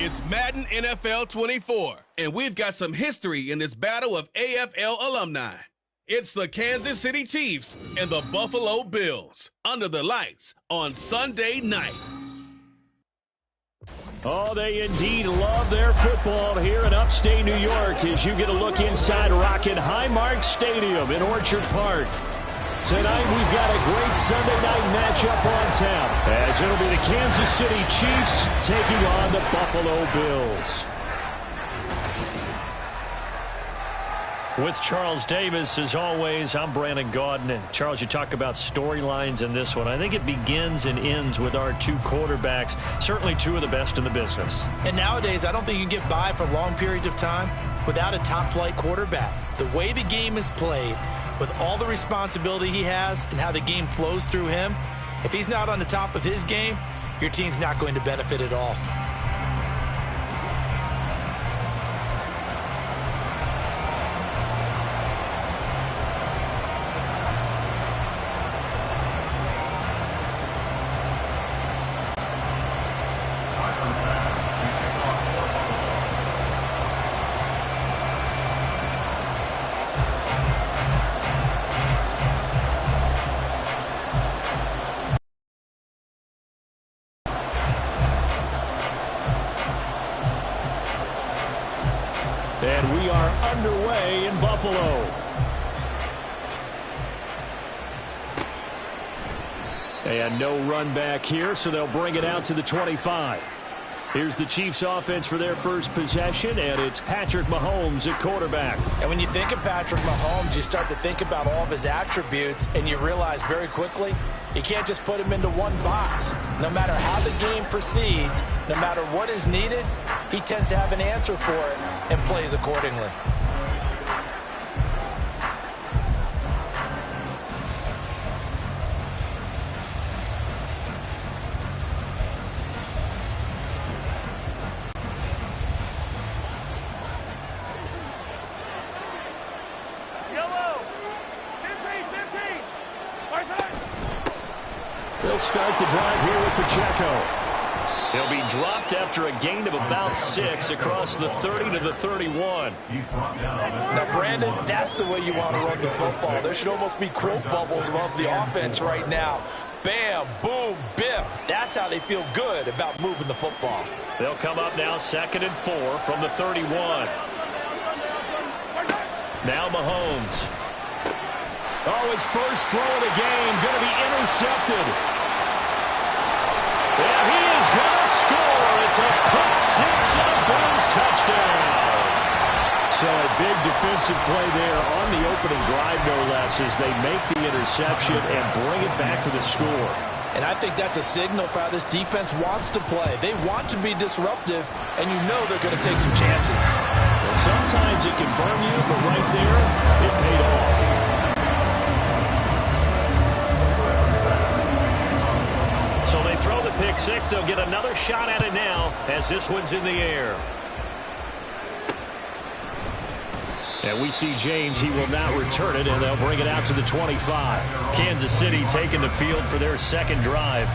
It's Madden NFL 24, and we've got some history in this battle of AFL alumni. It's the Kansas City Chiefs and the Buffalo Bills under the lights on Sunday night. Oh, they indeed love their football here in upstate New York as you get a look inside Rocket Highmark Stadium in Orchard Park. Tonight we've got a great Sunday night matchup on tap as it'll be the Kansas City Chiefs taking on the Buffalo Bills. With Charles Davis, as always, I'm Brandon Gaudin. Charles, you talk about storylines in this one. I think it begins and ends with our two quarterbacks, certainly two of the best in the business. And nowadays, I don't think you can get by for long periods of time without a top-flight quarterback. The way the game is played, with all the responsibility he has and how the game flows through him, if he's not on the top of his game, your team's not going to benefit at all. And we are underway in Buffalo. And no run back here, so they'll bring it out to the 25. Here's the Chiefs offense for their first possession, and it's Patrick Mahomes at quarterback. And when you think of Patrick Mahomes, you start to think about all of his attributes, and you realize very quickly you can't just put him into one box. No matter how the game proceeds, no matter what is needed, he tends to have an answer for it and plays accordingly. They'll start the drive here with Pacheco. He'll be dropped after a gain of about 6 across the 30 to the 31. Now, Brandon, that's the way you want to run the football. There should almost be quote bubbles above the offense right now. Bam, boom, biff. That's how they feel good about moving the football. They'll come up now 2nd and 4 from the 31. Now Mahomes. Oh, his first throw of the game going to be intercepted. Yeah, he is going to score. It's a pick six and a Bills touchdown. So a big defensive play there on the opening drive, no less, as they make the interception and bring it back to the score. And I think that's a signal for how this defense wants to play. They want to be disruptive, and you know they're going to take some chances. Well, sometimes it can burn you, but right there, it paid off. So they throw the pick six. They'll get another shot at it now as this one's in the air. And we see James. He will not return it, and they'll bring it out to the 25. Kansas City taking the field for their second drive.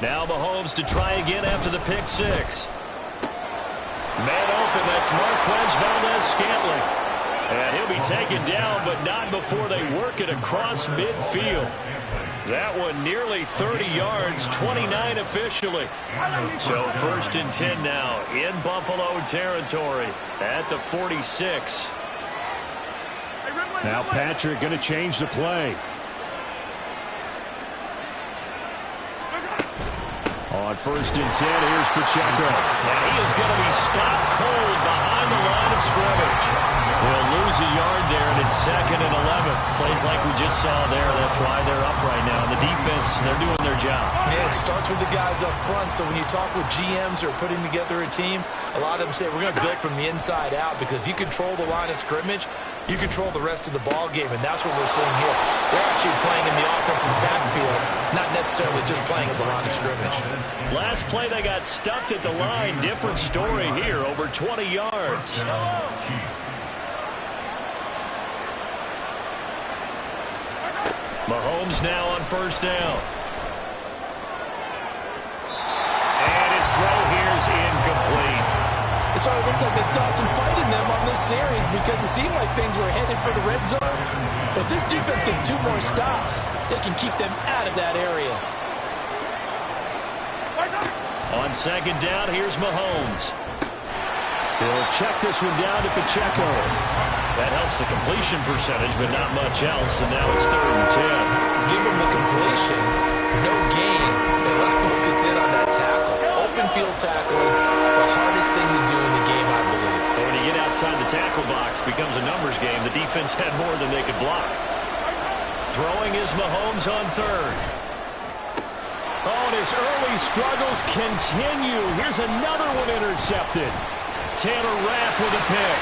Now Mahomes to try again after the pick six. Man open, that's Marquez Valdez-Scantling. And he'll be taken down, but not before they work it across midfield. That one nearly 30 yards, 29 officially. So 1st and 10 now in Buffalo territory at the 46. Now Patrick going to change the play. On 1st and 10, here's Pacheco. And he is going to be stopped cold behind the line of scrimmage. They'll lose a yard there, and it's 2nd and 11. Plays like we just saw there. That's why they're up right now. And the defense, they're doing their job. Yeah, it starts with the guys up front. So when you talk with GMs who are putting together a team, a lot of them say we're going to build from the inside out, because if you control the line of scrimmage, you control the rest of the ball game, and that's what we're seeing here. They're actually playing in the offense's backfield, not necessarily just playing at the line of scrimmage. Last play, they got stuffed at the line. Different story here, over 20 yards. Mahomes now on first down. And his throw here is incomplete. It sort of looks like they still have some fight in them on this series because it seemed like things were headed for the red zone. But this defense gets 2 more stops. They can keep them out of that area. On second down, here's Mahomes. He'll check this one down to Pacheco. That helps the completion percentage, but not much else, and now it's 3rd and 10. Give them the completion, no gain, then let's focus in on that tackle. Open field tackling, the hardest thing to do in the game, I believe. But when you get outside the tackle box, it becomes a numbers game. The defense had more than they could block. Throwing is Mahomes on 3rd. Oh, and his early struggles continue. Here's another one intercepted. Taylor Rapp with a pick.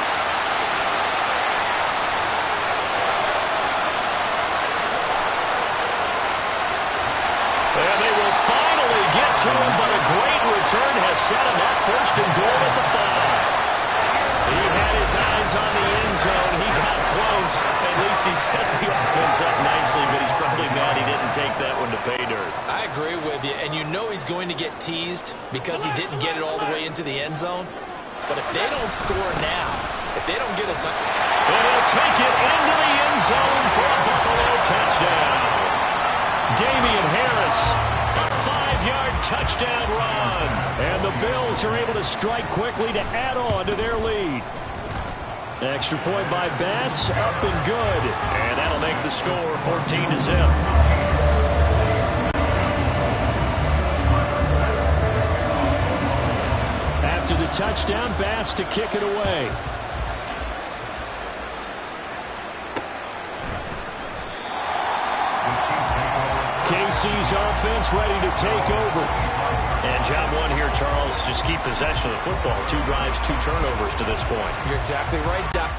And they will finally get to him, but a great return has set him up 1st and goal at the 5. He had his eyes on the end zone. He got close. At least he set the offense up nicely, but he's probably mad he didn't take that one to pay dirt. I agree with you, and you know he's going to get teased because he didn't get it all the way into the end zone. But if they don't score now, if they don't get a touchdown, and he'll take it into the end zone for a Buffalo touchdown. Damian Harris, a 5-yard touchdown run. And the Bills are able to strike quickly to add on to their lead. Extra point by Bass, up and good. And that'll make the score 14-0. After the touchdown, Bass to kick it away. KC's offense ready to take over. And job 1 here, Charles, just keep possession of the football. 2 drives, 2 turnovers to this point. you're exactly right, Doc.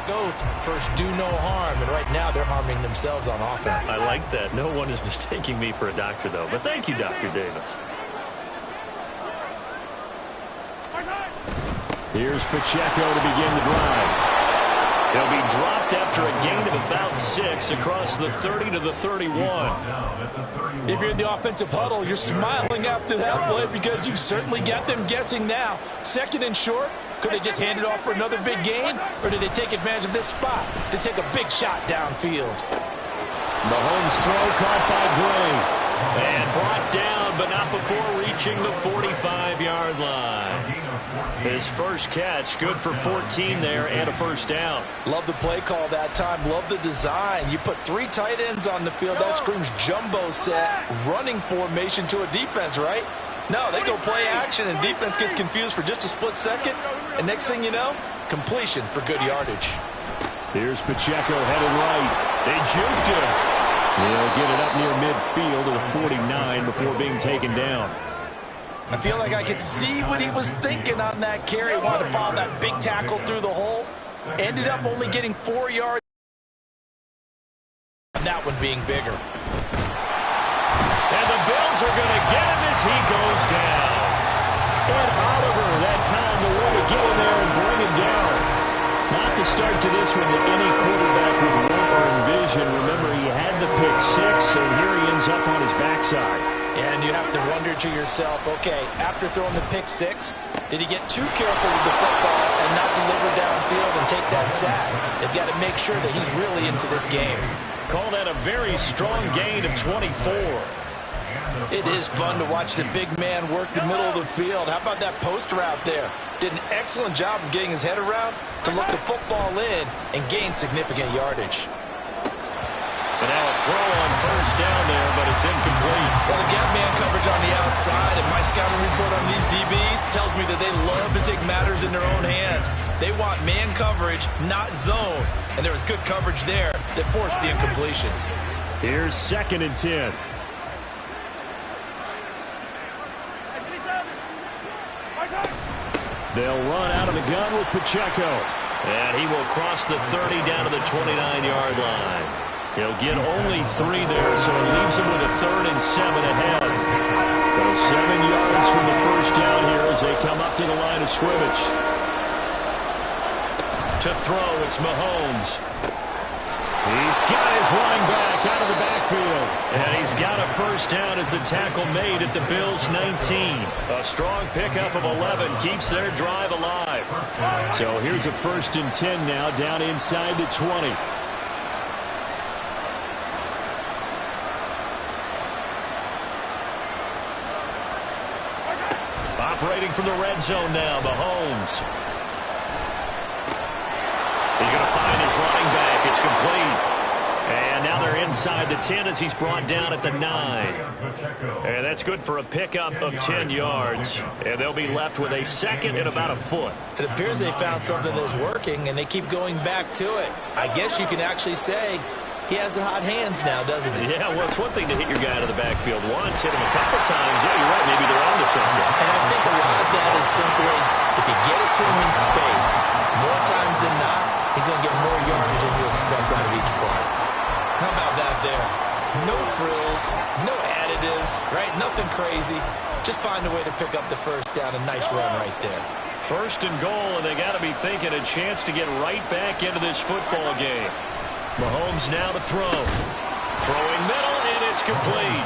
oath, first do no harm, and right now they're harming themselves on offense. I like that. No one is mistaking me for a doctor, though. But thank you, Dr. Davis. Here's Pacheco to begin the drive. He'll be dropped after a gain of about 6 across the 30 to the 31. If you're in the offensive huddle, you're smiling after that play because you certainly got them guessing now. Second and short, could they just hand it off for another big gain? Or did they take advantage of this spot to take a big shot downfield? Mahomes' throw caught by Gray. And brought down, but not before reaching the 45-yard line. His first catch, good for 14 there and a first down. Love the play call that time. Love the design. You put 3 tight ends on the field. That screams jumbo set, running formation to a defense, right? No, they go play action, and defense gets confused for just a split second. And next thing you know, completion for good yardage. Here's Pacheco headed right. They juked him. He'll get it up near midfield to the 49 before being taken down. I feel like I could see what he was thinking on that carry. Wanted to follow that big tackle through the hole. Ended up only getting 4 yards. That one being bigger. And the Bills are going to get him as he goes down. And Oliver, that time, the one to get in there and bring him down. Not the start to this one that any quarterback would want or envision. Remember, he had the pick 6, and here he ends up on his backside. And you have to wonder to yourself, okay, after throwing the pick 6, did he get too careful with the football and not deliver downfield and take that sack? They've got to make sure that he's really into this game. Call that a very strong gain of 24. It is fun to watch the big man work the middle of the field. How about that post route there? Did an excellent job of getting his head around to look the football in and gain significant yardage. And now a throw on first down there, but it's incomplete. Well, they got man coverage on the outside, and my scouting report on these DBs tells me that they love to take matters in their own hands. They want man coverage, not zone. And there was good coverage there that forced the incompletion. Here's 2nd and 10. They'll run out of the gun with Pacheco. And he will cross the 30 down to the 29-yard line. He'll get only 3 there, so it leaves him with a 3rd and 7 ahead. So 7 yards from the first down here as they come up to the line of scrimmage. To throw, it's Mahomes. He's got his running back out of the backfield. And he's got a first down as a tackle made at the Bills' 19. A strong pickup of 11 keeps their drive alive. So here's a 1st and 10 now down inside the 20. Operating from the red zone now, Mahomes. He's going to find his running back. It's complete. And now they're inside the 10 as he's brought down at the 9. And that's good for a pickup of 10 yards. And they'll be left with a 2nd and about a foot. It appears they found something that's working, and they keep going back to it. I guess you can actually say he has the hot hands now, doesn't he? Yeah, well, it's one thing to hit your guy out of the backfield once, hit him a couple times. Yeah, you're right. Maybe they're onto something. And I think a lot of that is simply if you get it to him in space, more times than not, he's going to get more yardage than you expect out of each play. How about that there? No frills, no additives, right? Nothing crazy. Just find a way to pick up the first down. A nice run right there. 1st and goal, and they got to be thinking a chance to get right back into this football game. Mahomes now to throw. Throwing middle, and it's complete.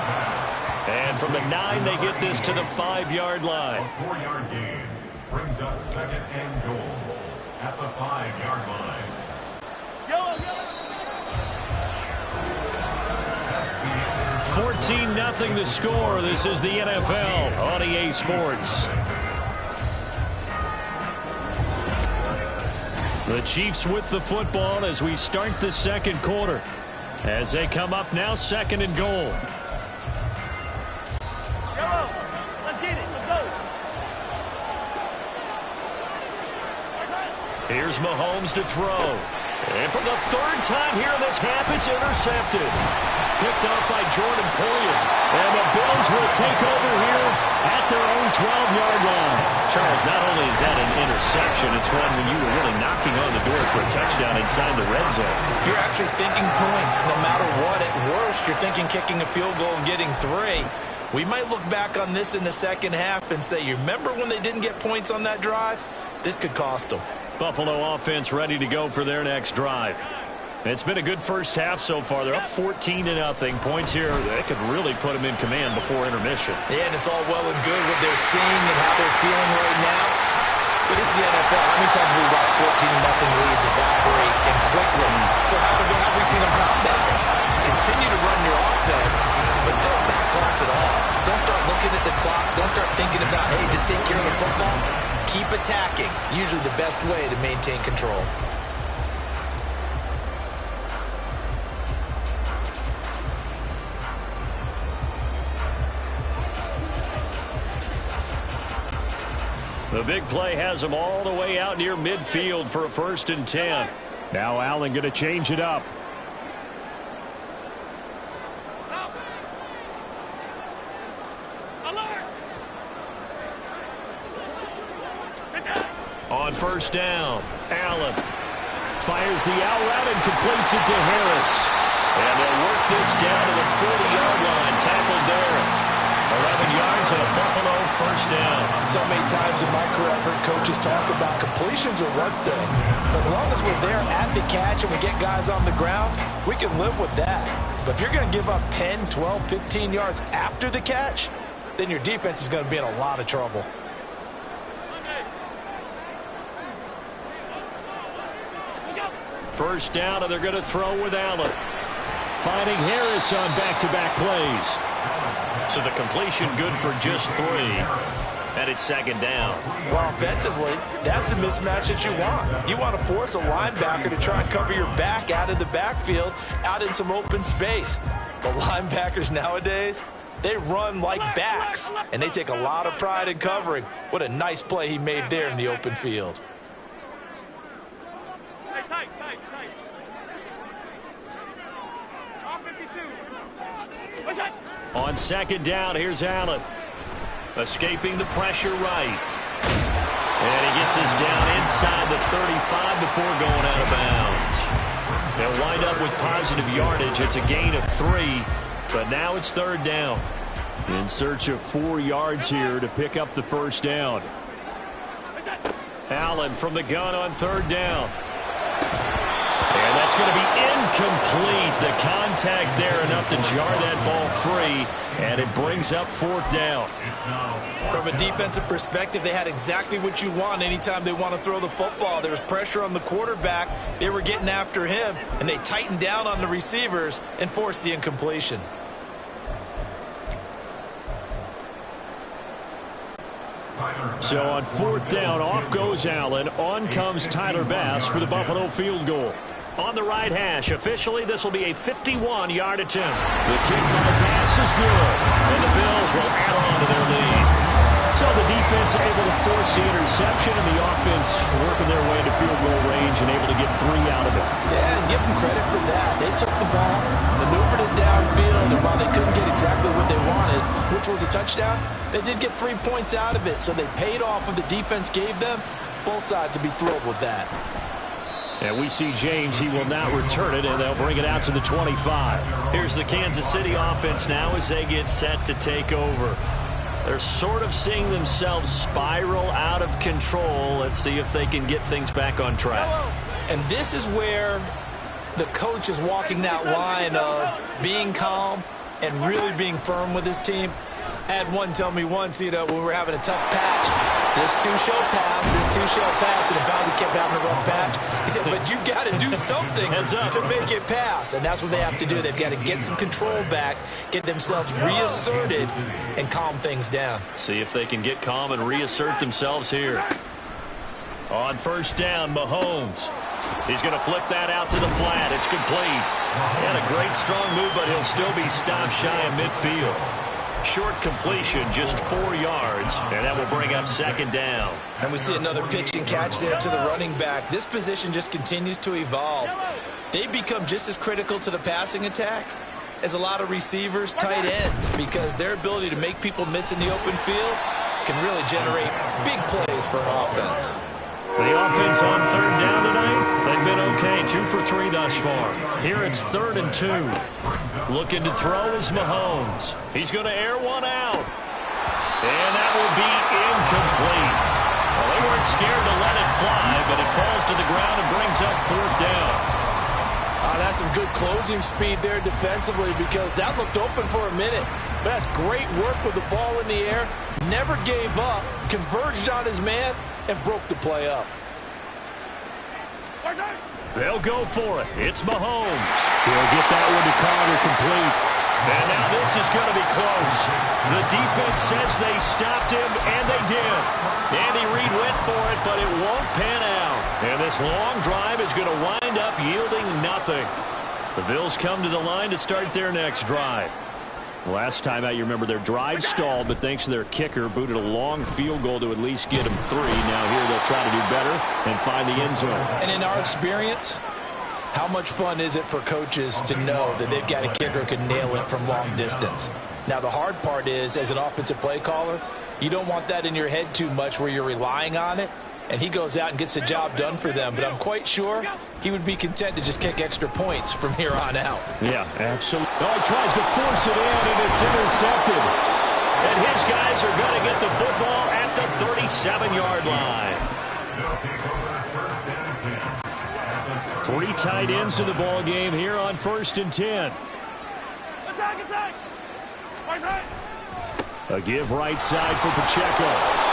And from the 9, they get this to the 5-yard line. A 4-yard gain brings up 2nd and goal at the 5-yard line. 14-0 the score. This is the NFL on EA Sports. The Chiefs with the football as we start the 2nd quarter. As they come up now, 2nd and goal. Let's get it. Let's go. Here's Mahomes to throw. And for the 3rd time here in this half, it's intercepted. Picked off by Jordan Poyer. And the Bills will take over here at their own 12-yard line. Charles, not only only is that an interception, it's one when you were really knocking on the door for a touchdown inside the red zone. You're actually thinking points. No matter what, at worst, you're thinking kicking a field goal and getting 3. We might look back on this in the second half and say, you remember when they didn't get points on that drive? This could cost them. Buffalo offense ready to go for their next drive. It's been a good first half so far. They're up 14-0. Points here, they could really put them in command before intermission. Yeah, and it's all well and good what they're seeing and how they're feeling right now. But this is the NFL. How many times have we watched 14-0 leads evaporate and quickly? So how have we seen them combat it? Continue to run your offense, but don't back off at all. Don't start looking at the clock. Don't start thinking about, hey, just take care of the football. Keep attacking. Usually the best way to maintain control. The big play has them all the way out near midfield for a 1st and 10. Now Allen going to change it up. On 1st down, Allen fires the out route and completes it to Harris. And they'll work this down to the 40-yard line. Tackled there. 11 yards and a Buffalo 1st down. So many times in my career, I've heard coaches talk about completions are one thing. But as long as we're there at the catch and we get guys on the ground, we can live with that. But if you're going to give up 10, 12, 15 yards after the catch, then your defense is going to be in a lot of trouble. First down, and they're going to throw with Allen. Finding Harris on back-to-back plays. So the completion good for just 3. And it's 2nd down. Well, offensively, that's the mismatch that you want. You want to force a linebacker to try and cover your back out of the backfield, out in some open space. But linebackers nowadays, they run like backs, and they take a lot of pride in covering. What a nice play he made there in the open field. On 2nd down, here's Allen. Escaping the pressure right. And he gets us down inside the 35 before going out of bounds. They'll wind up with positive yardage. It's a gain of 3, but now it's 3rd down. In search of 4 yards here to pick up the 1st down. Allen from the gun on 3rd down. And that's going to be incomplete. The contact there enough to jar that ball free, and it brings up 4th down. From a defensive perspective, they had exactly what you want anytime they want to throw the football. There was pressure on the quarterback. They were getting after him, and they tightened down on the receivers and forced the incompletion. So on 4th down, off goes Allen. On comes Tyler Bass for the Buffalo field goal. On the right hash, officially this will be a 51-yard attempt. The kick by Bass is good, and the Bills will add on to their lead. So the defense able to force the interception, and the offense working their way to field goal range and able to get 3 out of it. Yeah, and give them credit for that. They took the ball, maneuvered it downfield, and while they couldn't get exactly what they wanted, which was a touchdown, they did get 3 points out of it, so they paid off what the defense gave them. Both sides would be thrilled with that. And we see James. He will now return it, and they'll bring it out to the 25. Here's the Kansas City offense now as they get set to take over. They're sort of seeing themselves spiral out of control. Let's see if they can get things back on track. And this is where the coach is walking that line of being calm and really being firm with his team. I had one tell me once, when we were having a tough patch, this too shall pass, and it finally kept having a rough patch. He said, but you got to do something to make it pass, and that's what they have to do. They've got to get some control back, get themselves reasserted, and calm things down. See if they can get calm and reassert themselves here. On 1st down, Mahomes. He's going to flip that out to the flat. It's complete. And a great strong move, but he'll still be stopped shy of midfield. Short completion, just 4 yards, and that will bring up 2nd down. And we see another pitch and catch there to the running back. This position just continues to evolve. They become just as critical to the passing attack as a lot of receivers, tight ends, because their ability to make people miss in the open field can really generate big plays for an offense. The offense on third down tonight, they've been okay, 2 for 3 thus far. Here it's 3rd and 2. Looking to throw is Mahomes. He's going to air one out. And that will be incomplete. Well, they weren't scared to let it fly, but it falls to the ground and brings up 4th down. That's some good closing speed there defensively because that looked open for a minute. But that's great work with the ball in the air. Never gave up, converged on his man, and broke the play up. They'll go for it. It's Mahomes. He'll get that one to Carter complete. And now this is going to be close. The defense says they stopped him, and they did. Andy Reid went for it, but it won't pan out. And this long drive is going to wind up yielding nothing. The Bills come to the line to start their next drive. Last time out, you remember their drive stalled, but thanks to their kicker, booted a long field goal to at least get them 3. Now here they'll try to do better and find the end zone. And in our experience, how much fun is it for coaches to know that they've got a kicker who can nail it from long distance? Now, the hard part is, as an offensive play caller, you don't want that in your head too much where you're relying on it, and he goes out and gets the job done for them. But I'm quite sure he would be content to just kick extra points from here on out. Yeah, absolutely. Oh, he tries to force it in, and it's intercepted. And his guys are going to get the football at the 37-yard line. 3 tight ends in the ball game here on 1st and 10. Attack! Right side! A give right side for Pacheco.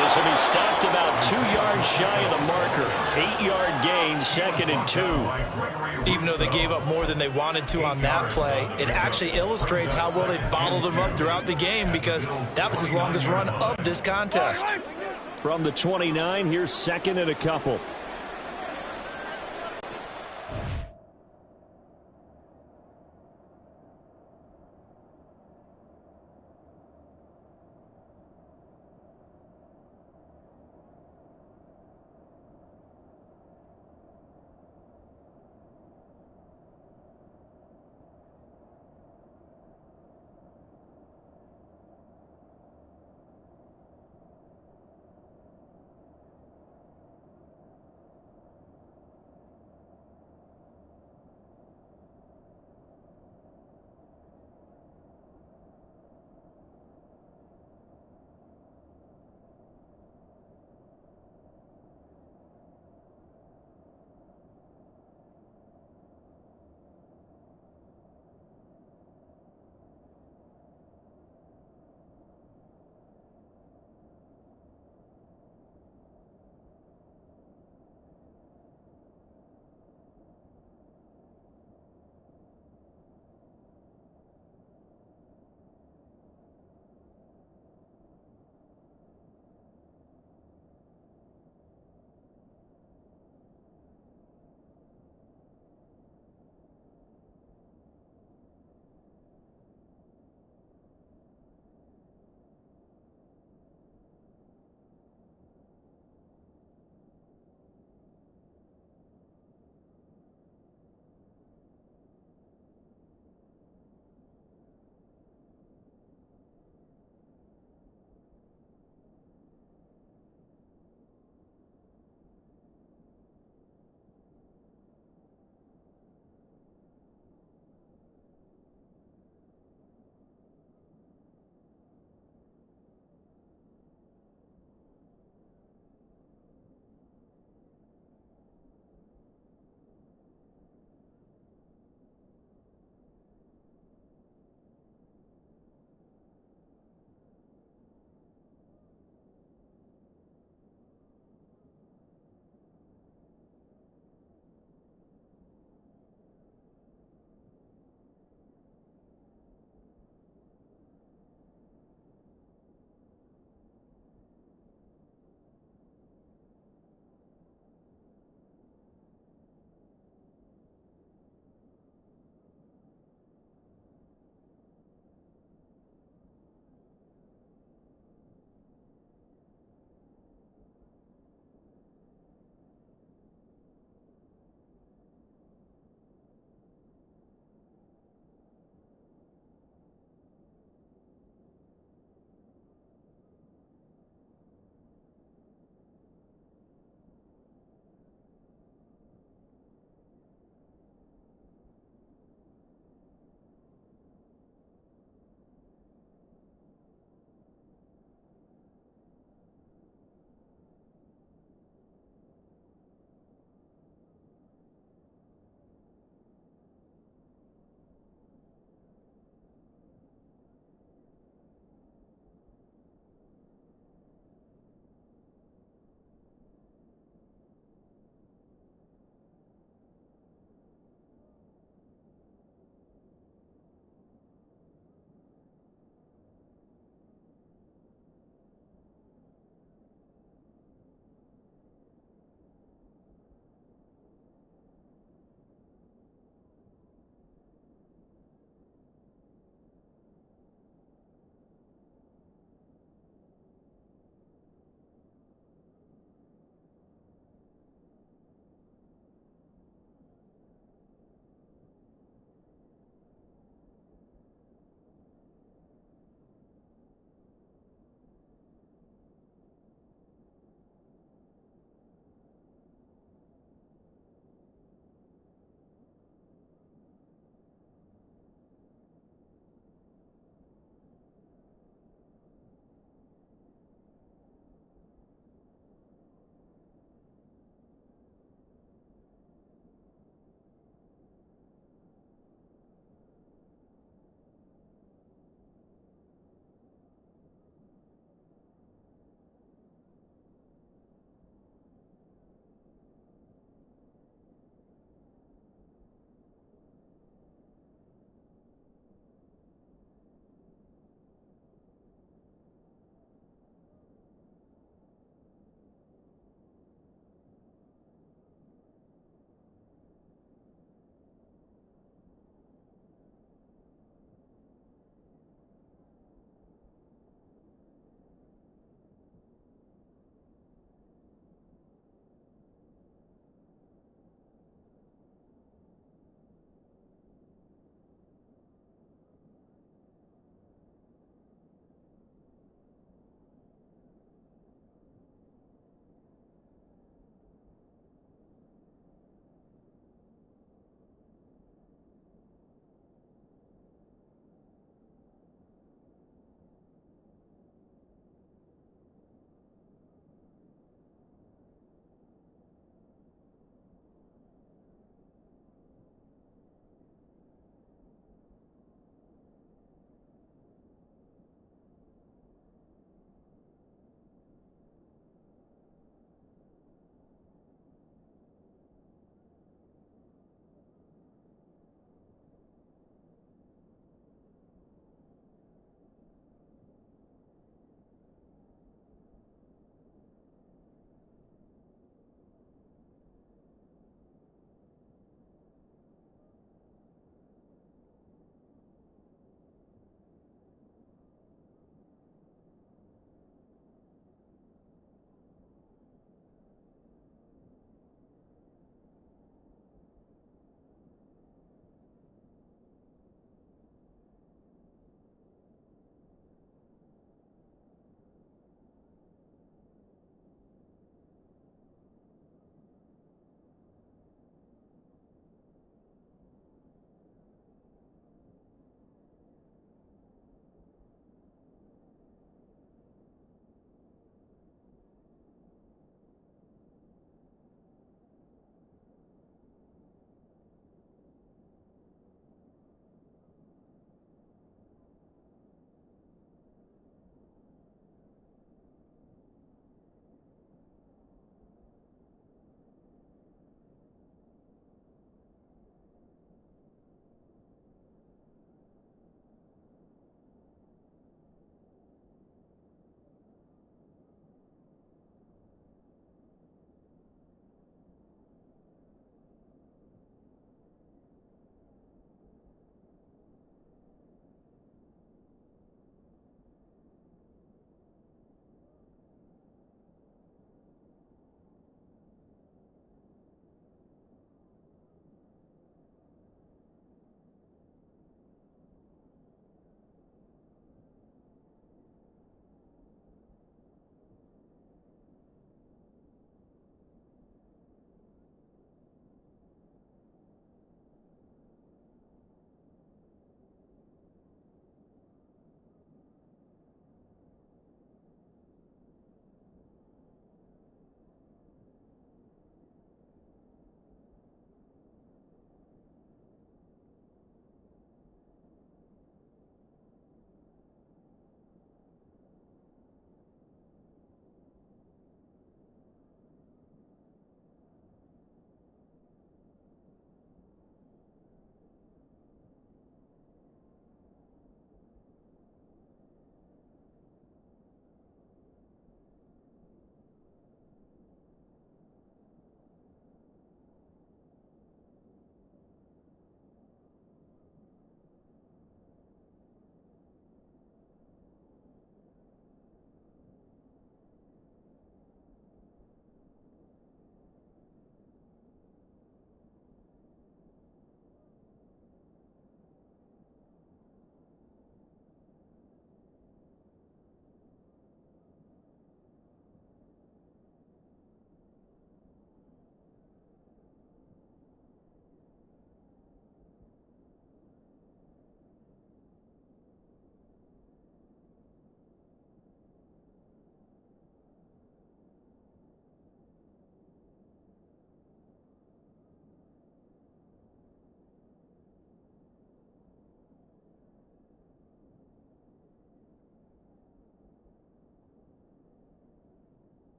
This will be stopped about 2 yards shy of the marker. 8-yard gain, 2nd and 2. Even though they gave up more than they wanted to on that play, it actually illustrates how well they bottled them up throughout the game because that was his longest run of this contest. From the 29, here's 2nd and a couple.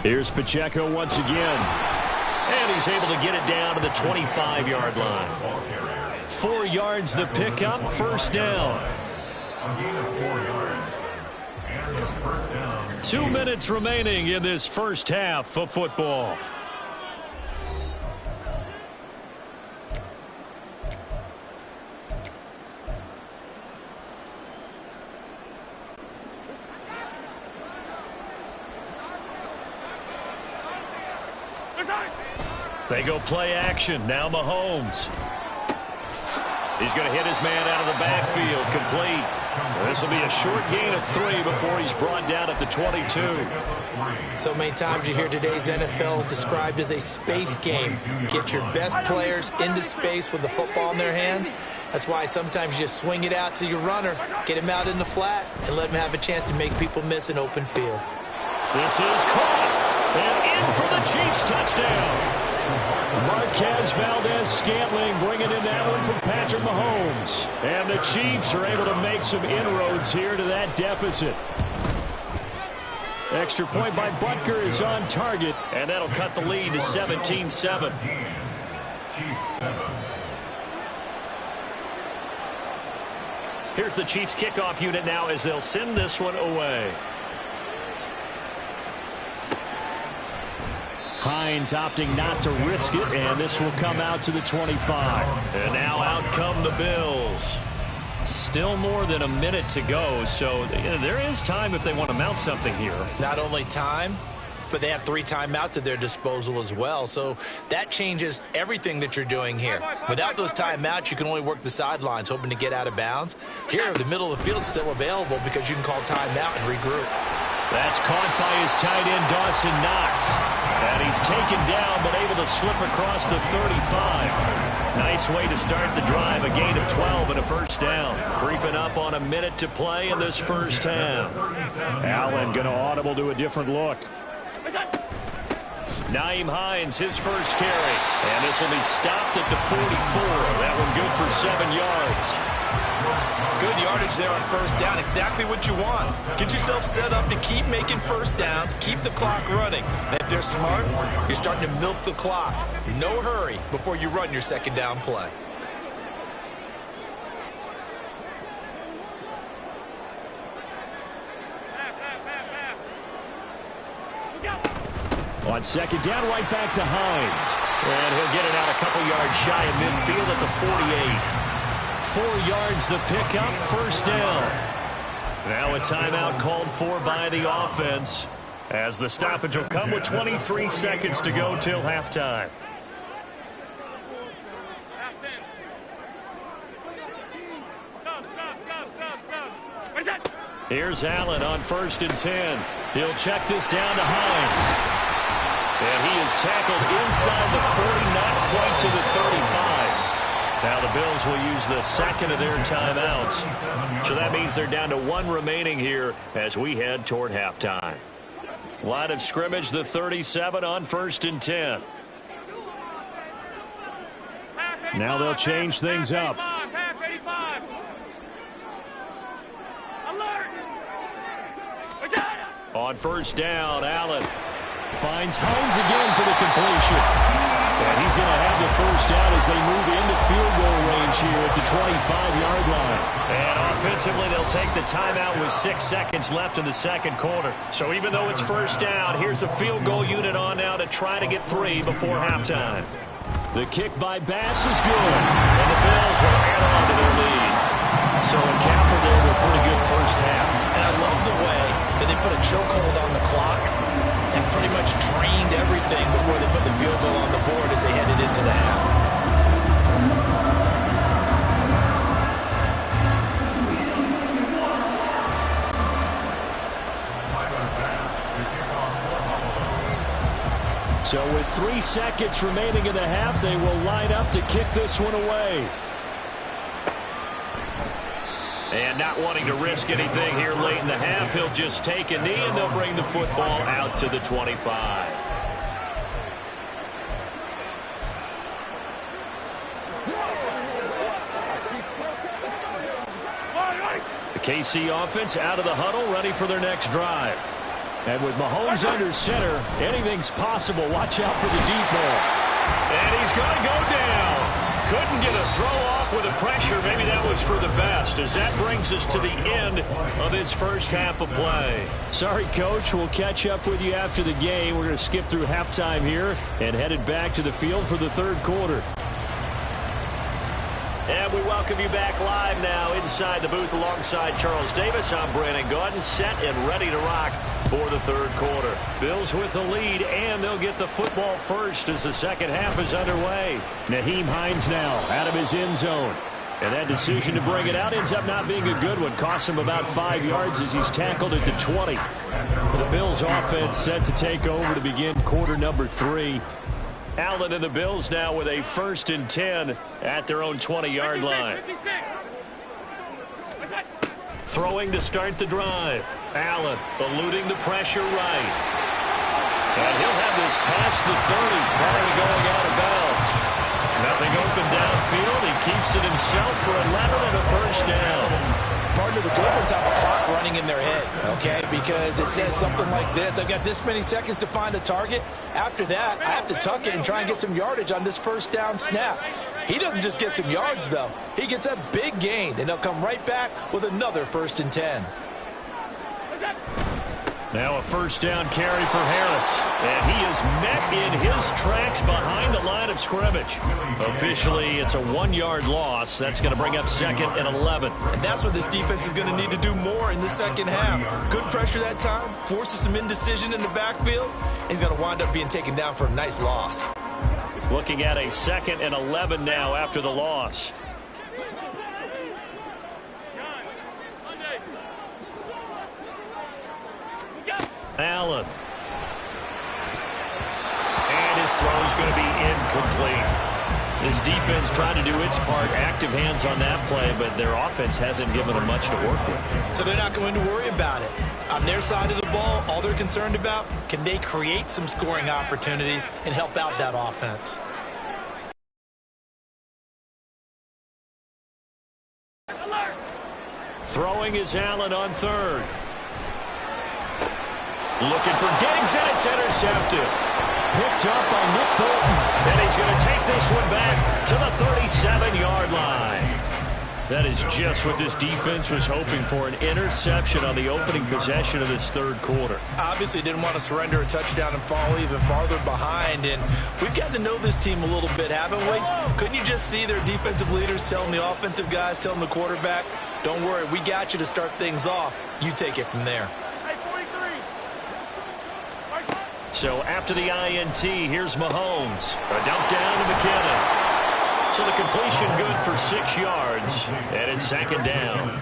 Here's Pacheco once again. And he's able to get it down to the 25-yard line. 4 yards the pickup, first down. A gain of 4 yards. And this first down. 2 minutes remaining in this first half of football. They go play action. Now Mahomes. He's going to hit his man out of the backfield. Complete. This will be a short gain of 3 before he's brought down at the 22. So many times you hear today's NFL described as a space game. Get your best players into space with the football in their hands. That's why sometimes you just swing it out to your runner, get him out in the flat, and let him have a chance to make people miss an open field. This is caught. And in for the Chiefs touchdown. Marquez Valdez-Scantling bringing in that one from Patrick Mahomes. And the Chiefs are able to make some inroads here to that deficit. Extra point by Butker is on target, and that'll cut the lead to 17-7. Chiefs 7. Here's the Chiefs kickoff unit now as they'll send this one away. Hines opting not to risk it, and this will come out to the 25. And now out come the Bills. Still more than a minute to go, so there is time if they want to mount something here. Not only time, but they have 3 timeouts at their disposal as well. So that changes everything that you're doing here. Without those timeouts, you can only work the sidelines, hoping to get out of bounds. Here, the middle of the field is still available because you can call timeout and regroup. That's caught by his tight end, Dawson Knox. And he's taken down, but able to slip across the 35. Nice way to start the drive. A gain of 12 and a first down. Creeping up on a minute to play in this first half. Allen going to audible to a different look. Nyheim Hines, his first carry. And this will be stopped at the 44. That one good for 7 yards. Good yardage there on first down. Exactly what you want. Get yourself set up to keep making first downs, keep the clock running. And if they're smart, you're starting to milk the clock. No hurry before you run your second down play. On second down, right back to Hines. And he'll get it out a couple yards shy of midfield at the 48. 4 yards the pickup, first down. Now a timeout called for by the offense, as the stoppage will come with 23 seconds to go till halftime. Here's Allen on 1st and 10. He'll check this down to Hines. And he is tackled inside the 40, not quite to the 35. Now the Bills will use the second of their timeouts. So that means they're down to 1 remaining here as we head toward halftime. Line of scrimmage, the 37 on 1st and 10. Now they'll change things up. On first down, Allen finds Hines again for the completion. And he's going to have the first down as they move into field goal range here at the 25-yard line. And offensively, they'll take the timeout with 6 seconds left in the second quarter. So even though it's first down, here's the field goal unit on now to try to get 3 before halftime. The kick by Bass is good. And the Bills will add on to their lead. So in Capper there, they're pretty good first half. And I love the way that they put a chokehold on the clock and pretty much drained everything before they put the field goal on the board as they headed into the half. So with 3 seconds remaining in the half, they will line up to kick this one away. And not wanting to risk anything here late in the half, he'll just take a knee and they'll bring the football out to the 25. The KC offense out of the huddle, ready for their next drive. And with Mahomes under center, anything's possible. Watch out for the deep ball. And he's going to go down. Couldn't get a throw off with the pressure. Maybe that was for the best, as that brings us to the end of this first half of play. Sorry, Coach. We'll catch up with you after the game. We're going to skip through halftime here and headed back to the field for the third quarter. And we welcome you back live now inside the booth alongside Charles Davis. I'm Brandon Gaudin, set and ready to rock for the third quarter. Bills with the lead, and they'll get the football first as the second half is underway. Nyheim Hines now out of his end zone. And that decision to bring it out ends up not being a good one. Costs him about 5 yards as he's tackled at the 20. The Bills offense set to take over to begin quarter number 3. Allen and the Bills now with a 1st and 10 at their own 20-yard line. Throwing to start the drive. Allen eluding the pressure right. And he'll have this past the 30 prior to going out of bounds. Nothing open downfield. He keeps it himself for 11 and a first down. Partner, the good ones have a clock running in their head, okay? Because it says something like this. I've got this many seconds to find a target. After that, I have to tuck it and try and get some yardage on this first down snap. He doesn't just get some yards, though. He gets a big gain, and he'll come right back with another 1st and 10. Now a first down carry for Harris. And he is met in his tracks behind the line of scrimmage. Officially, it's a 1-yard loss. That's going to bring up 2nd and 11. And that's what this defense is going to need to do more in the second half. Good pressure that time, forces some indecision in the backfield. He's going to wind up being taken down for a nice loss. Looking at a 2nd and 11 now after the loss. Allen. And his throw is going to be incomplete. His defense trying to do its part, active hands on that play, but their offense hasn't given them much to work with. So they're not going to worry about it. On their side of the ball, all they're concerned about, can they create some scoring opportunities and help out that offense? Throwing is Allen on 3rd. Looking for Diggs, and it's intercepted. Picked up by Nick Bolton. And he's going to take this one back to the 37-yard line. That is just what this defense was hoping for, an interception on the opening possession of this third quarter. Obviously didn't want to surrender a touchdown and fall even farther behind. And we've got to know this team a little bit, haven't we? Couldn't you just see their defensive leaders telling the offensive guys, telling the quarterback, don't worry, we got you to start things off. You take it from there. So after the INT, here's Mahomes. A dump down to McKinnon. So the completion good for 6 yards, and it's 2nd down.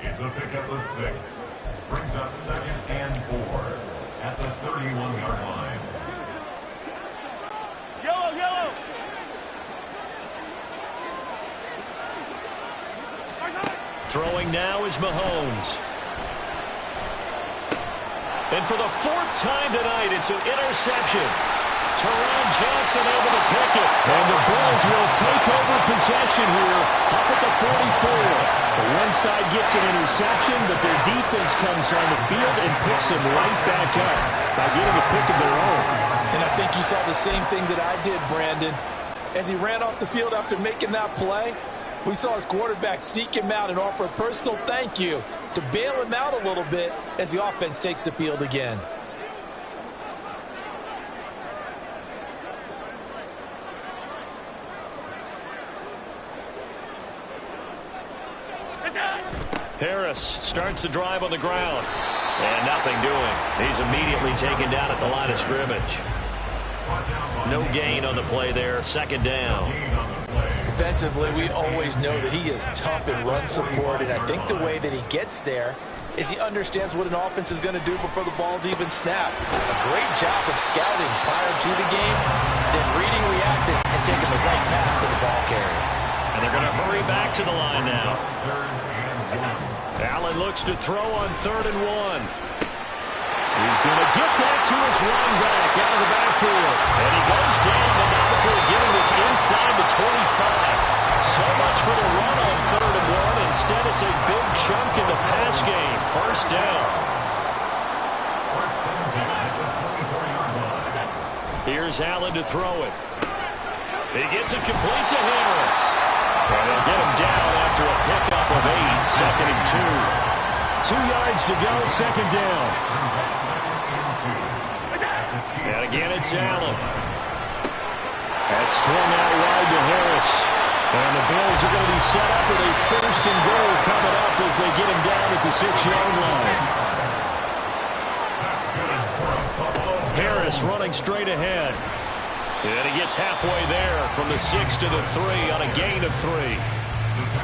It's a pickup of 6. Brings up 2nd and 4 at the 31-yard line. Yellow, yellow. Throwing now is Mahomes. And for the 4th time tonight, it's an interception. Teron Johnson able to pick it. And the Bills will take over possession here up at the 44. The one side gets an interception, but their defense comes on the field and picks them right back up by getting a pick of their own. And I think you saw the same thing that I did, Brandon. As he ran off the field after making that play, we saw his quarterback seek him out and offer a personal thank you to bail him out a little bit as the offense takes the field again. Harris starts the drive on the ground. And nothing doing. He's immediately taken down at the line of scrimmage. No gain on the play there. 2nd down. Defensively, we always know that he is tough in run support, and I think the way that he gets there is he understands what an offense is going to do before the ball's even snapped. A great job of scouting prior to the game, then reading, reacting, and taking the right path to the ball carrier. And they're going to hurry back to the line now. Allen looks to throw on 3rd and 1. He's going to get that to his running back out of the backfield. And he goes down, but not before getting this inside the 25. So much for the run on 3rd and 1. Instead, it's a big chunk in the pass game. 1st down. Here's Allen to throw it. He gets it complete to Harris. And they'll get him down after a pickup of 8, 2nd and 2. 2 yards to go, 2nd down. And again, it's Allen. That's swung out wide to Harris. And the Bills are going to be set up with a 1st and goal coming up as they get him down at the 6-yard line. Harris running straight ahead. And he gets halfway there from the 6 to the 3 on a gain of 3.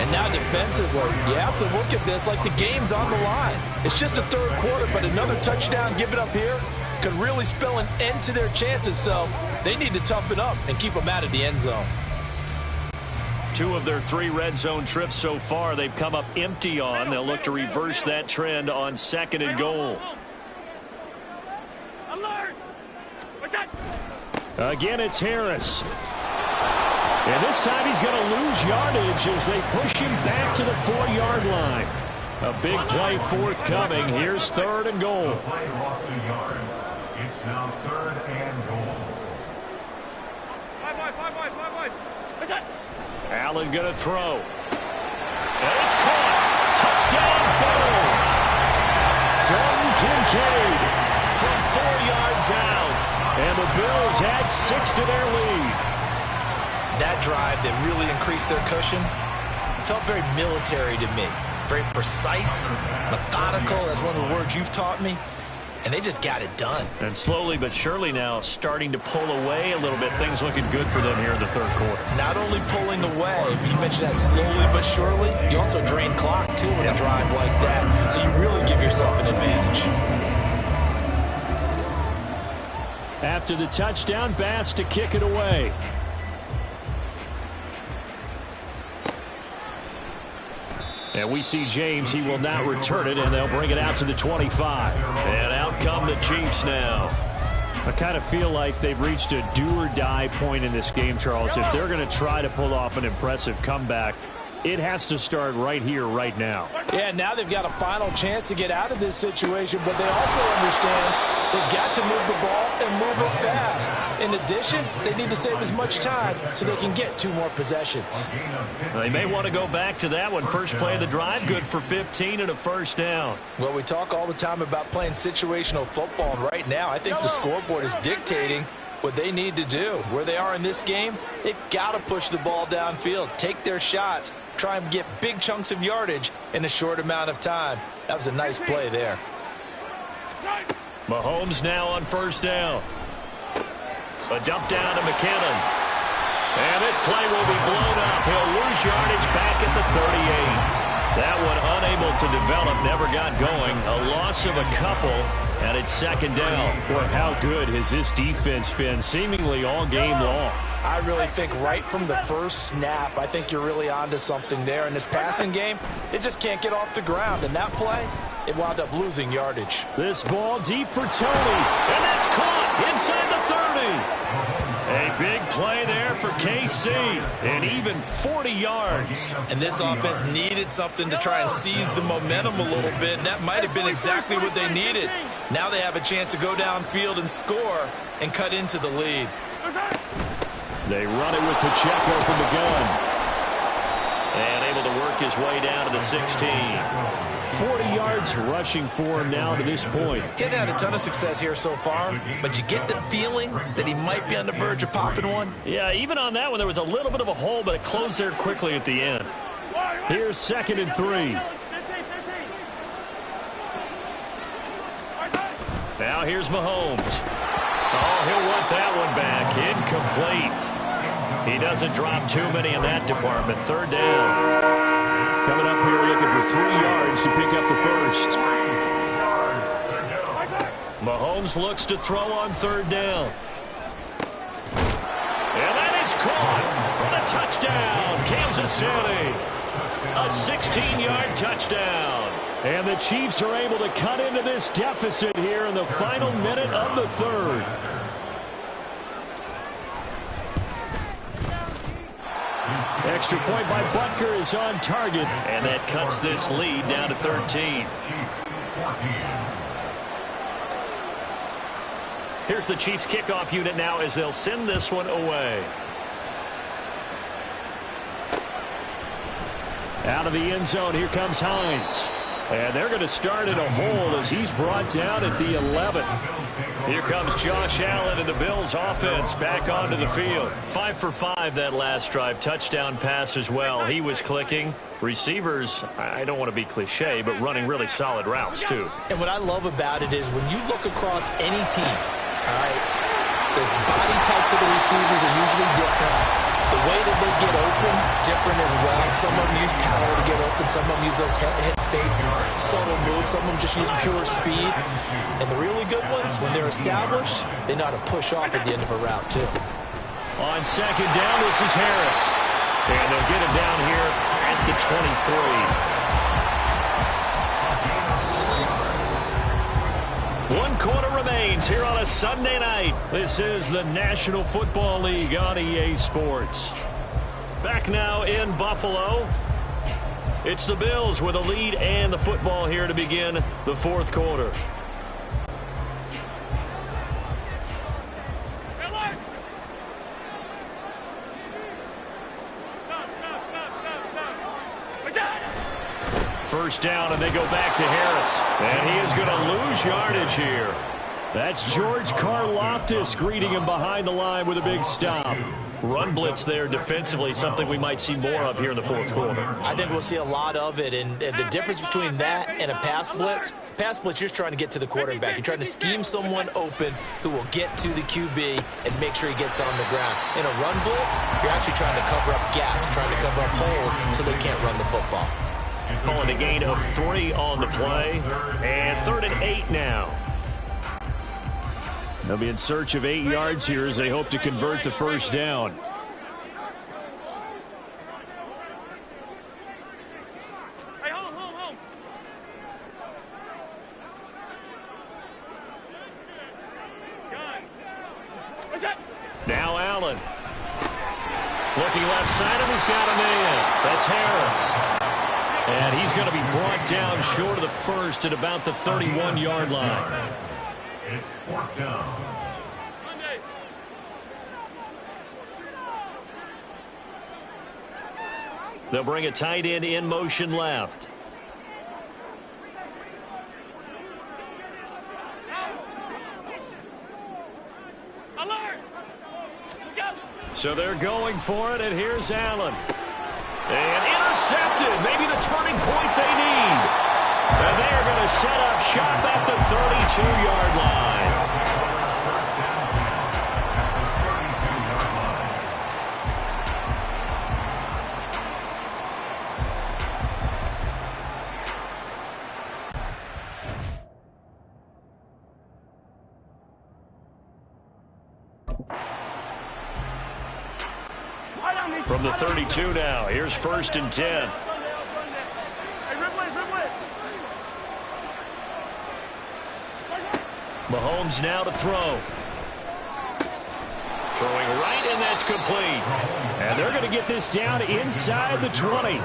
And now defensively, you have to look at this like the game's on the line. It's just the 3rd quarter, but another touchdown given up here could really spell an end to their chances. So they need to toughen up and keep them out of the end zone. 2 of their 3 red zone trips so far they've come up empty on. They'll look to reverse that trend on 2nd and goal. Again, it's Harris. And this time he's going to lose yardage as they push him back to the 4-yard line. A big play forthcoming. Here's 3rd and goal. The play lost a yard. It's now 3rd and goal. 5 wide. What's that? Allen going to throw. And it's caught. Touchdown, Bills. Dalton Kincaid from 4 yards out. And the Bills add 6 to their lead. That drive that really increased their cushion felt very military to me. Very precise, methodical. That's one of the words you've taught me. And they just got it done. And slowly but surely now starting to pull away a little bit. Things looking good for them here in the 3rd quarter. Not only pulling away, but you mentioned that slowly but surely. You also drain clock, too, with a drive like that. So you really give yourself an advantage. After the touchdown, Bass to kick it away. And we see James. He will not return it, and they'll bring it out to the 25. And out come the Chiefs now. I kind of feel like they've reached a do-or-die point in this game, Charles. If they're going to try to pull off an impressive comeback, it has to start right here, right now. Yeah, now they've got a final chance to get out of this situation, but they also understand they've got to move the ball and move it fast. In addition, they need to save as much time so they can get 2 more possessions. They may want to go back to that one. First play of the drive, good for 15 and a 1st down. Well, we talk all the time about playing situational football, and right now I think the scoreboard is dictating what they need to do. Where they are in this game, they've got to push the ball downfield, take their shots, try and get big chunks of yardage in a short amount of time. That was a nice play there. Mahomes now on 1st down. A dump down to McKinnon. And this play will be blown up. He'll lose yardage back at the 38. That one unable to develop, never got going. A loss of a couple, and it's 2nd down. Boy, how good has this defense been seemingly all game long? I really think right from the first snap, I think you're really onto something there. In this passing game, it just can't get off the ground. And that play, it wound up losing yardage. This ball deep for Tony. And that's caught inside the 30. A big play there for KC. And even 40 yards. And this offense needed something to try and seize the momentum a little bit. And that might have been exactly what they needed. Now they have a chance to go downfield and score and cut into the lead. They run it with Pacheco from the gun. And able to work his way down to the 16. 40 yards rushing for him now to this point. Getting had a ton of success here so far, but you get the feeling that he might be on the verge of popping one. Yeah, even on that one, there was a little bit of a hole, but it closed there quickly at the end. Here's 2nd and 3. Now here's Mahomes. Oh, he'll want that one back. Incomplete. He doesn't drop too many in that department. 3rd down. Coming up here looking for 3 yards to pick up the 1st. Mahomes looks to throw on 3rd down. And that is caught for the touchdown. Kansas City. A 16-yard touchdown. And the Chiefs are able to cut into this deficit here in the final minute of the 3rd. Extra point by Butker is on target. And that cuts this lead down to 13. Here's the Chiefs kickoff unit now as they'll send this one away. Out of the end zone, here comes Hines. And they're going to start in a hole as he's brought down at the 11. Here comes Josh Allen and the Bills offense back onto the field. 5 for 5 that last drive. Touchdown pass as well. He was clicking. Receivers, I don't want to be cliche, but running really solid routes too. And what I love about it is when you look across any team, all right, the body types of the receivers are usually different. The way that they get open, different as well. Some of them use power to get open. Some of them use those head fakes and subtle moves. Some of them just use pure speed. And the really good ones, when they're established, they know how to push off at the end of a route, too. On second down, this is Harris. And they'll get him down here at the 23. 1 quarter remains here on a Sunday night. This is the National Football League on EA Sports. Back now in Buffalo. It's the Bills with a lead and the football here to begin the fourth quarter. First down, and they go back to Harris. And he is going to lose yardage here. That's George Karlaftis greeting him behind the line with a big stop. Run blitz there defensively, something we might see more of here in the fourth quarter. I think we'll see a lot of it, and the difference between that and a pass blitz, you're just trying to get to the quarterback. You're trying to scheme someone open who will get to the QB and make sure he gets on the ground. In a run blitz, you're actually trying to cover up gaps, trying to cover up holes so they can't run the football. Calling a gain of 3 on the play, and 3rd and 8 now. They'll be in search of 8 yards here as they hope to convert the first down. Hey, hold. What's that? Now Allen. Looking left side, and he's got a man. That's Harris. And he's going to be brought down short of the first at about the 31-yard line. It's 4th down. They'll bring a tight end in motion left. Alert! So they're going for it, and here's Allen. And intercepted. Maybe the turning point they need. And they are going to set up shop at the 32-yard line. From the 32 now, here's 1st and 10. Mahomes now to throw. Throwing right, and that's complete. And they're going to get this down inside the 20.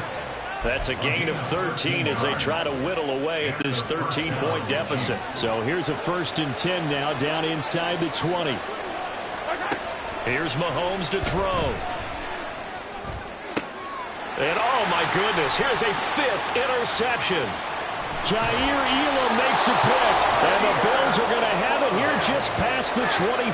That's a gain of 13 as they try to whittle away at this 13-point deficit. So here's a 1st and 10 now down inside the 20. Here's Mahomes to throw. And oh my goodness, here's a 5th interception. Jair Elam makes a pick, and the Bills are going to have it here just past the 25.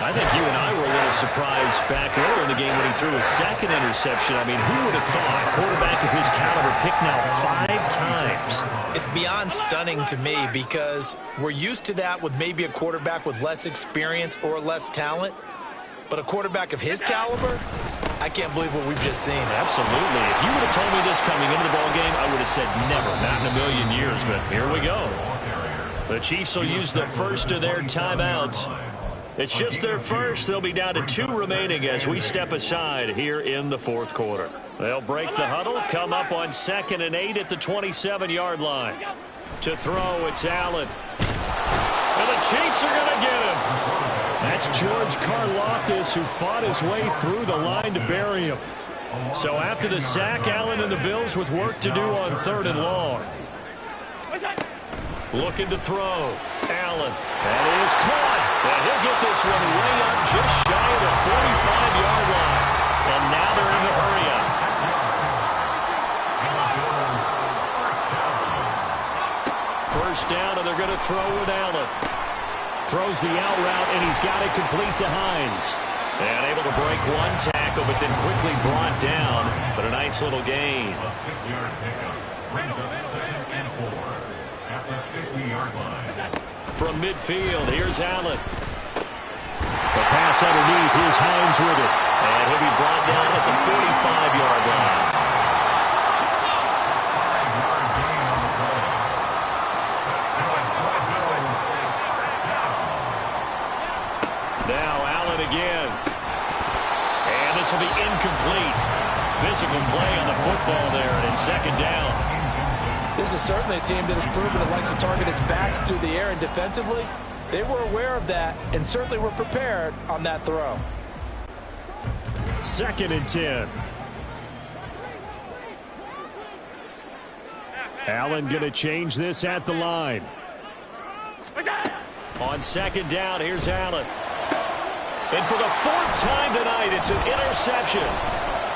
I think you and I were a little surprised back earlier in the game when he threw his 2nd interception. I mean, who would have thought a quarterback of his caliber picked now 5 times? It's beyond stunning to me because we're used to that with maybe a quarterback with less experience or less talent. But a quarterback of his caliber, I can't believe what we've just seen. Absolutely. If you would have told me this coming into the ballgame, I would have said never, not in a million years. But here we go. The Chiefs will use the first of their timeouts. It's just their first. They'll be down to 2 remaining as we step aside here in the fourth quarter. They'll break the huddle, come up on 2nd and 8 at the 27-yard line. To throw, it's Allen. And the Chiefs are going to get him. That's George Karlaftis, who fought his way through the line to bury him. So after the sack, Allen and the Bills with work to do on 3rd and long. Looking to throw. Allen. That is caught. And he'll get this one way up just shy of the 45-yard line. And now they're in the hurry up. First down, and they're going to throw with Allen. Throws the out route, and he's got it complete to Hines. And able to break one tackle, but then quickly brought down. But a nice little gain. A 6-yard pickup brings up 2nd and 4 at the 50-yard line. From midfield, here's Allen. The pass underneath, here's Hines with it. And he'll be brought down at the 45-yard line. Now Allen again. And this will be incomplete. Physical play on the football there, and it's 2nd down. This is certainly a team that has proven it likes to target its backs through the air, and defensively, they were aware of that and certainly were prepared on that throw. 2nd and 10. Allen going to change this at the line. On 2nd down, here's Allen. And for the 4th time tonight, it's an interception.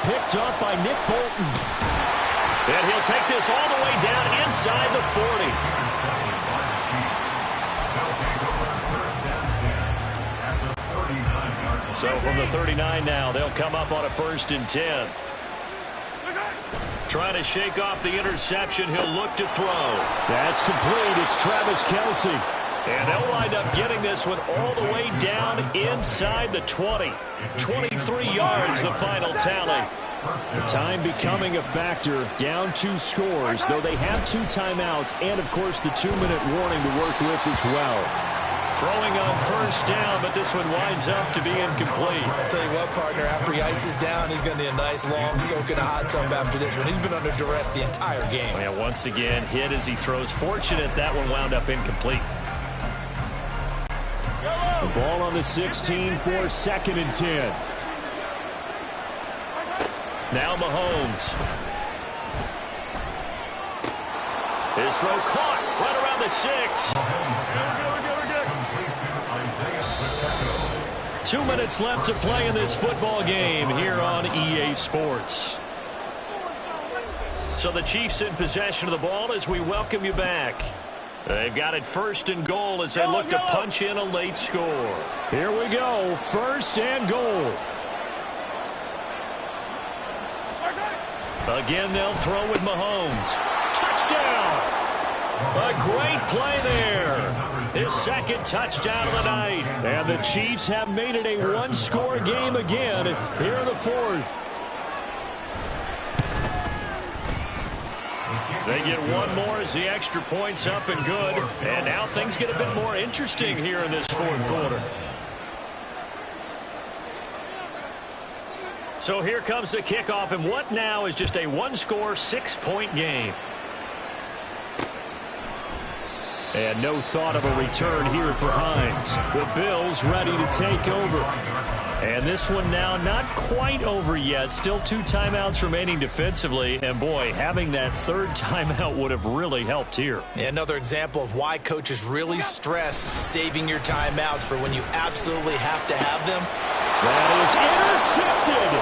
Picked up by Nick Bolton. And he'll take this all the way down inside the 40. So from the 39 now, they'll come up on a 1st and 10. Trying to shake off the interception, he'll look to throw. That's complete. It's Travis Kelce. And they'll wind up getting this one all the way down inside the 20. 23 yards, the final tally. Time becoming a factor. Down 2 scores, though they have 2 timeouts and, of course, the 2-minute warning to work with as well. Throwing on 1st down, but this one winds up to be incomplete. I'll tell you what, partner, after he ices down, he's going to need a nice long soak in a hot tub after this one. He's been under duress the entire game. And once again, hit as he throws. Fortunate that one wound up incomplete. The ball on the 16 for 2nd and 10. Now Mahomes. His throw caught right around the 6. 2 minutes left to play in this football game here on EA Sports. So the Chiefs in possession of the ball as we welcome you back. They've got it 1st and goal as they look to punch in a late score. Here we go, 1st and goal. Again, they'll throw with Mahomes. Touchdown! A great play there. His 2nd touchdown of the night. And the Chiefs have made it a 1-score game again here in the 4th. They get one more as the extra point's up and good. And now things get a bit more interesting here in this 4th quarter. So here comes the kickoff, and what now is just a 1-score, 6-point game. And no thought of a return here for Hines. The Bills ready to take over. And this one now not quite over yet. Still 2 timeouts remaining defensively. And, boy, having that 3rd timeout would have really helped here. Another example of why coaches really stress saving your timeouts for when you absolutely have to have them. That is intercepted.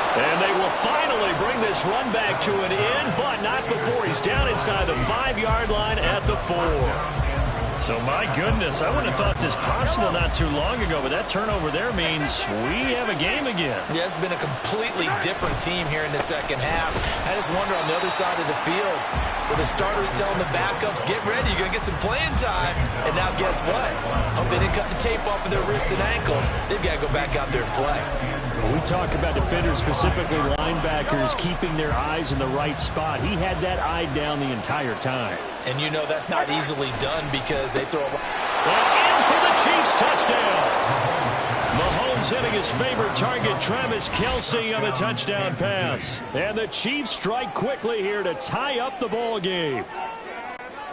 And they will finally bring this run back to an end, but not before he's down inside the 5-yard line at the 4. So, my goodness, I wouldn't have thought this possible not too long ago, but that turnover there means we have a game again. Yeah, it's been a completely different team here in the 2nd half. I just wonder on the other side of the field, where the starters telling the backups, get ready, you're going to get some playing time. And now guess what? Hope they didn't cut the tape off of their wrists and ankles. They've got to go back out there and play. When we talk about defenders, specifically linebackers, keeping their eyes in the right spot, he had that eye down the entire time. And you know that's not easily done because they throw a... In for the Chiefs touchdown. Mahomes hitting his favorite target, Travis Kelce, on the touchdown pass. And the Chiefs strike quickly here to tie up the ball game.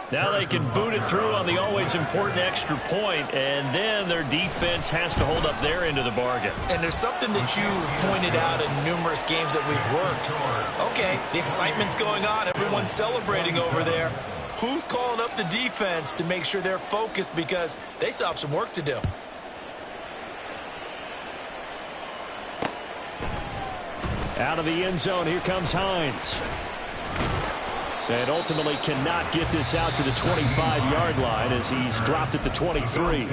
Now they can boot it through on the always important extra point, and then their defense has to hold up their end of the bargain. And there's something that you've pointed out in numerous games that we've worked. Okay, the excitement's going on. Everyone's celebrating over there. Who's calling up the defense to make sure they're focused because they still have some work to do? Out of the end zone, here comes Hines. And ultimately cannot get this out to the 25-yard line as he's dropped at the 23.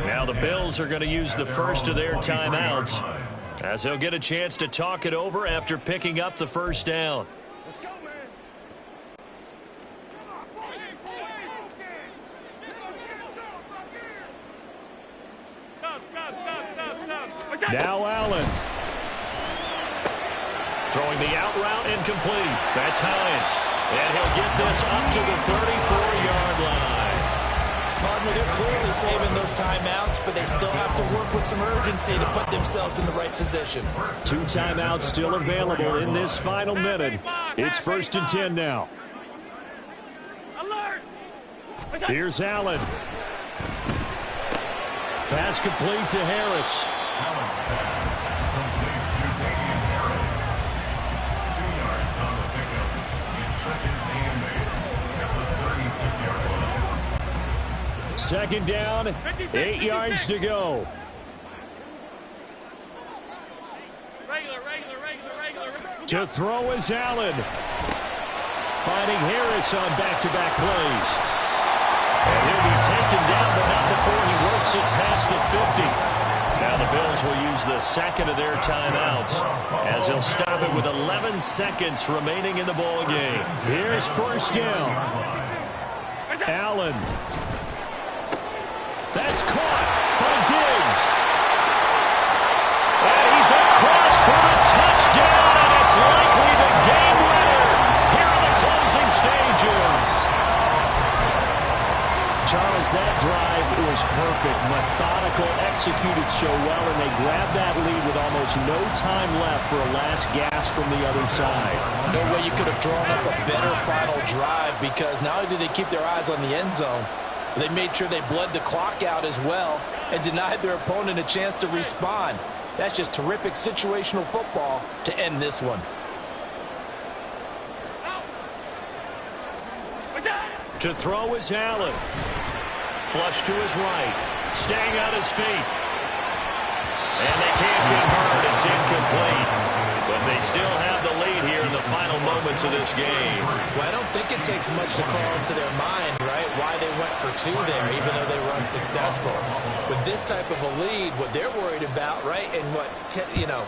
Now the Bills are going to use the first of their timeouts as they'll get a chance to talk it over after picking up the first down. Let's go, man. Stop. Now Allen. Throwing the out route incomplete. That's Hines. And he'll get this up to the 34-yard line. Partner, they're clearly saving those timeouts, but they still have to work with some urgency to put themselves in the right position. 2 timeouts still available in this final minute. It's 1st and 10 now. Alert! Here's Allen. Pass complete to Harris. Second down, 8 yards to go. Regular. To throw is Allen. Finding Harris on back-to-back plays. And he'll be taken down, but not before he works it past the 50. Now the Bills will use the second of their timeouts as they'll stop it with 11 seconds remaining in the ball game. Here's first down. Allen. That's caught by Diggs. And he's across for the touchdown, and it's likely the game winner here in the closing stages. Charles, that drive was perfect. Methodical, executed so well, and they grabbed that lead with almost no time left for a last gasp from the other side. No way you could have drawn up a better final drive because not only did they keep their eyes on the end zone, they made sure they bled the clock out as well and denied their opponent a chance to respond. That's just terrific situational football to end this one. To throw is Allen. Flush to his right. Staying on his feet. And they can't convert. It's incomplete. But they still have the lead here in the final moments of this game. Well, I don't think it takes much to call into their mind, right, why they went for 2 there, even though they were unsuccessful. With this type of a lead, what they're worried about, right, and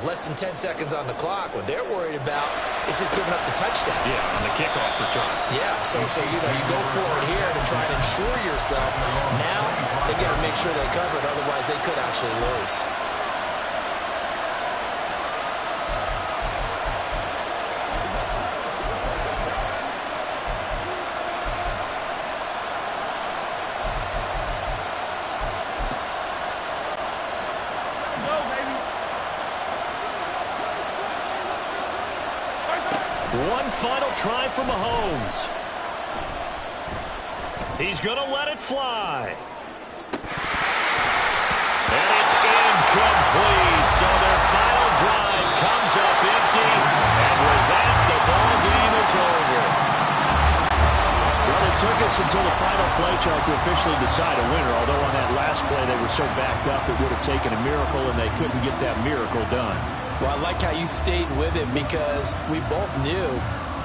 less than 10 seconds on the clock, what they're worried about is just giving up the touchdown. Yeah, on the kickoff return. Yeah, so you go forward here to try and ensure yourself. Now they got to make sure they cover it, otherwise they could actually lose. One final try for Mahomes. He's going to let it fly. And it's incomplete. So their final drive comes up empty. And with that, the ball game is over. Well, it took us until the final play chart to officially decide a winner. Although on that last play they were so backed up it would have taken a miracle, and they couldn't get that miracle done. Well, I like how you stayed with it because we both knew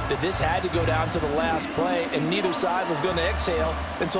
that this had to go down to the last play, and neither side was going to exhale until